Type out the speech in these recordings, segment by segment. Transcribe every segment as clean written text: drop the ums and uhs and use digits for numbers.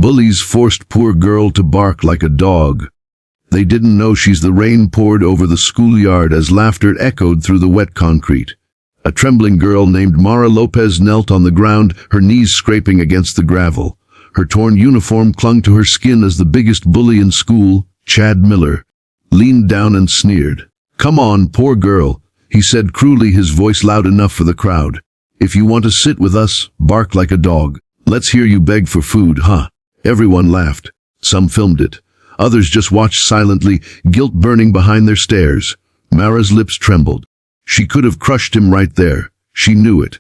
Bullies forced poor girl to bark like a dog. They didn't know she's the rain poured over the schoolyard as laughter echoed through the wet concrete. A trembling girl named Mara Lopez knelt on the ground, her knees scraping against the gravel. Her torn uniform clung to her skin as the biggest bully in school, Chad Miller, leaned down and sneered. "Come on, poor girl," he said cruelly, his voice loud enough for the crowd. "If you want to sit with us, bark like a dog. Let's hear you beg for food, huh?" Everyone laughed. Some filmed it. Others just watched silently, guilt burning behind their stares. Mara's lips trembled. She could have crushed him right there. She knew it.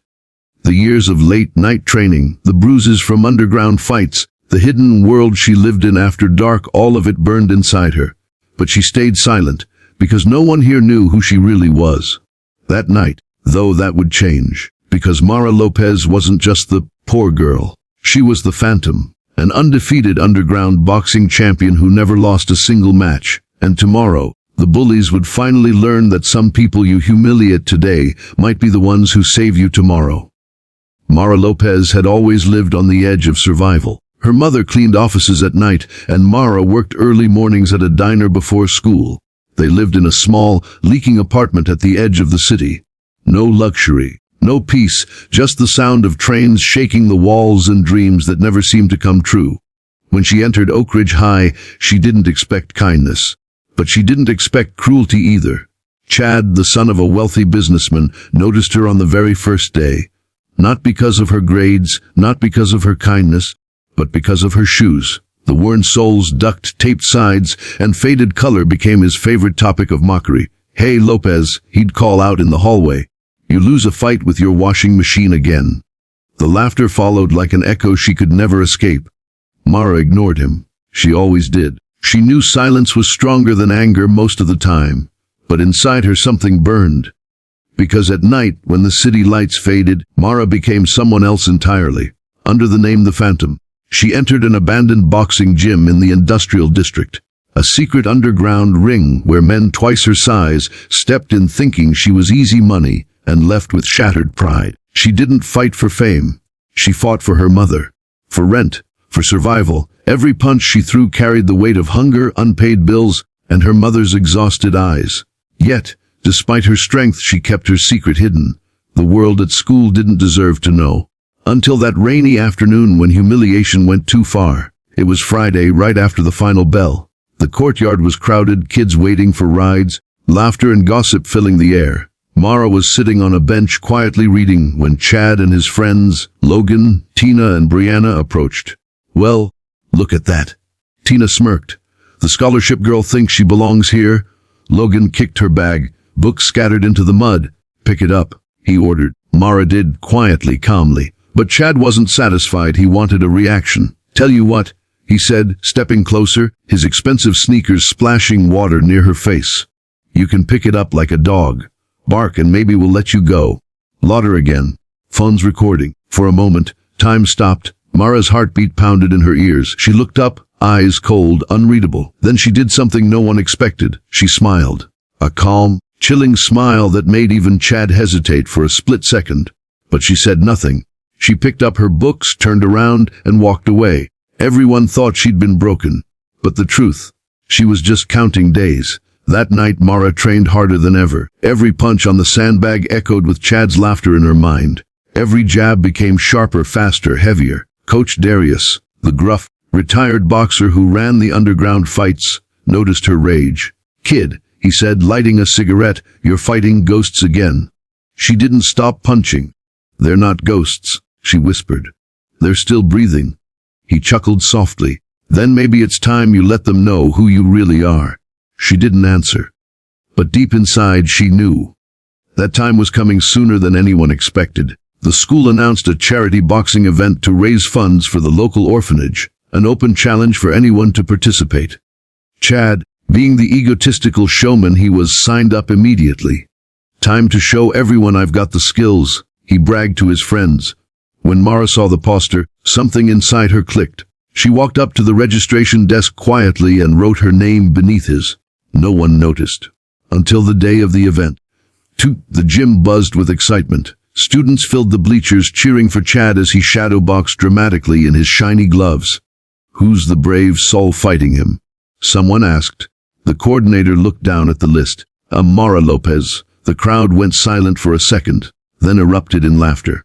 The years of late-night training, the bruises from underground fights, the hidden world she lived in after dark, all of it burned inside her. But she stayed silent, because no one here knew who she really was. That night, though, that would change, because Mara Lopez wasn't just the poor girl. She was the Phantom, an undefeated underground boxing champion who never lost a single match. And tomorrow, the bullies would finally learn that some people you humiliate today might be the ones who save you tomorrow. Mara Lopez had always lived on the edge of survival. Her mother cleaned offices at night, and Mara worked early mornings at a diner before school. They lived in a small, leaking apartment at the edge of the city. No luxury, no peace, just the sound of trains shaking the walls and dreams that never seemed to come true. When she entered Oak Ridge High, she didn't expect kindness. But she didn't expect cruelty either. Chad, the son of a wealthy businessman, noticed her on the very first day. Not because of her grades, not because of her kindness, but because of her shoes. The worn soles, duct, taped sides, and faded color became his favorite topic of mockery. "Hey, Lopez," he'd call out in the hallway. "You lose a fight with your washing machine again." The laughter followed like an echo she could never escape. Mara ignored him. She always did. She knew silence was stronger than anger most of the time, but inside her something burned. Because at night, when the city lights faded, Mara became someone else entirely. Under the name The Phantom, she entered an abandoned boxing gym in the industrial district, a secret underground ring where men twice her size stepped in thinking she was easy money and left with shattered pride. She didn't fight for fame. She fought for her mother, for rent, for survival. Every punch she threw carried the weight of hunger, unpaid bills, and her mother's exhausted eyes. Yet, despite her strength, she kept her secret hidden. The world at school didn't deserve to know. Until that rainy afternoon when humiliation went too far. It was Friday, right after the final bell. The courtyard was crowded, kids waiting for rides, laughter and gossip filling the air. Mara was sitting on a bench quietly reading when Chad and his friends, Logan, Tina, and Brianna, approached. "Well, look at that." Tina smirked. "The scholarship girl thinks she belongs here." Logan kicked her bag, books scattered into the mud. "Pick it up," he ordered. Mara did, quietly, calmly. But Chad wasn't satisfied. He wanted a reaction. "Tell you what," he said, stepping closer, his expensive sneakers splashing water near her face. "You can pick it up like a dog. Bark and maybe we'll let you go." Louder again. Phone's recording. For a moment, time stopped. Mara's heartbeat pounded in her ears. She looked up, eyes cold, unreadable. Then she did something no one expected. She smiled. A calm, chilling smile that made even Chad hesitate for a split second. But she said nothing. She picked up her books, turned around, and walked away. Everyone thought she'd been broken. But the truth, she was just counting days. That night, Mara trained harder than ever. Every punch on the sandbag echoed with Chad's laughter in her mind. Every jab became sharper, faster, heavier. Coach Darius, the gruff, retired boxer who ran the underground fights, noticed her rage. "Kid," he said, lighting a cigarette, "you're fighting ghosts again." She didn't stop punching. "They're not ghosts," she whispered. "They're still breathing." He chuckled softly. "Then maybe it's time you let them know who you really are." She didn't answer. But deep inside she knew. That time was coming sooner than anyone expected. The school announced a charity boxing event to raise funds for the local orphanage, an open challenge for anyone to participate. Chad, being the egotistical showman he was, signed up immediately. "Time to show everyone I've got the skills," he bragged to his friends. When Mara saw the poster, something inside her clicked. She walked up to the registration desk quietly and wrote her name beneath his. No one noticed. Until the day of the event. The gym buzzed with excitement. Students filled the bleachers cheering for Chad as he shadowboxed dramatically in his shiny gloves. "Who's the brave soul fighting him?" someone asked. The coordinator looked down at the list. Mara Lopez. The crowd went silent for a second, then erupted in laughter.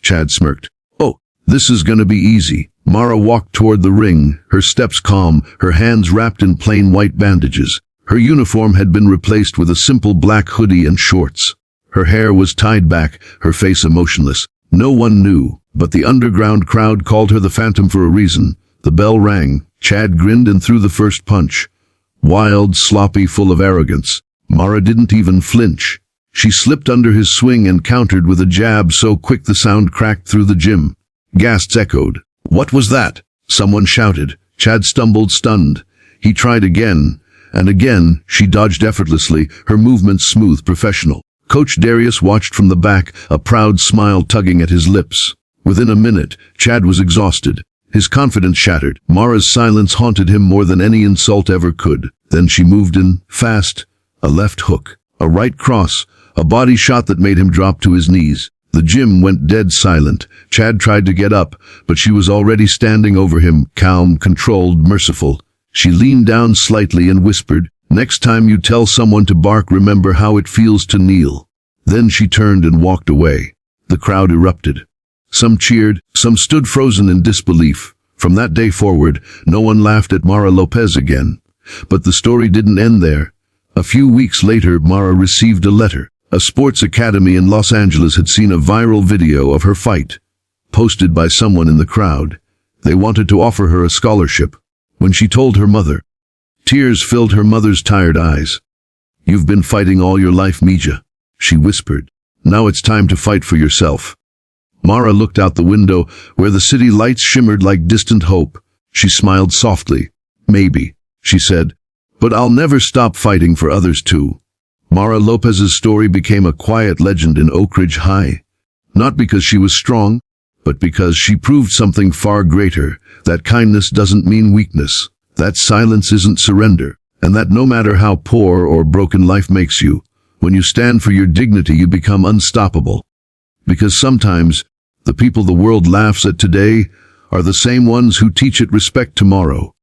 Chad smirked. "Oh, this is gonna be easy." Mara walked toward the ring, her steps calm, her hands wrapped in plain white bandages. Her uniform had been replaced with a simple black hoodie and shorts. Her hair was tied back, her face emotionless. No one knew, but the underground crowd called her the Phantom for a reason. The bell rang. Chad grinned and threw the first punch. Wild, sloppy, full of arrogance. Mara didn't even flinch. She slipped under his swing and countered with a jab so quick the sound cracked through the gym. Gasps echoed. "What was that?" someone shouted. Chad stumbled, stunned. He tried again, and again. She dodged effortlessly, her movements smooth, professional. Coach Darius watched from the back, a proud smile tugging at his lips. Within a minute, Chad was exhausted. His confidence shattered. Mara's silence haunted him more than any insult ever could. Then she moved in, fast. A left hook, a right cross, a body shot that made him drop to his knees. The gym went dead silent. Chad tried to get up, but she was already standing over him, calm, controlled, merciful. She leaned down slightly and whispered, "Next time you tell someone to bark, remember how it feels to kneel." Then she turned and walked away. The crowd erupted. Some cheered, some stood frozen in disbelief. From that day forward, no one laughed at Mara Lopez again. But the story didn't end there. A few weeks later, Mara received a letter. A sports academy in Los Angeles had seen a viral video of her fight, posted by someone in the crowd. They wanted to offer her a scholarship. When she told her mother, tears filled her mother's tired eyes. "You've been fighting all your life, Mija," she whispered. "Now it's time to fight for yourself." Mara looked out the window, where the city lights shimmered like distant hope. She smiled softly. "Maybe," she said, "but I'll never stop fighting for others too." Mara Lopez's story became a quiet legend in Oak Ridge High. Not because she was strong, but because she proved something far greater, that kindness doesn't mean weakness, that silence isn't surrender, and that no matter how poor or broken life makes you, when you stand for your dignity you become unstoppable. Because sometimes, the people the world laughs at today are the same ones who teach it respect tomorrow.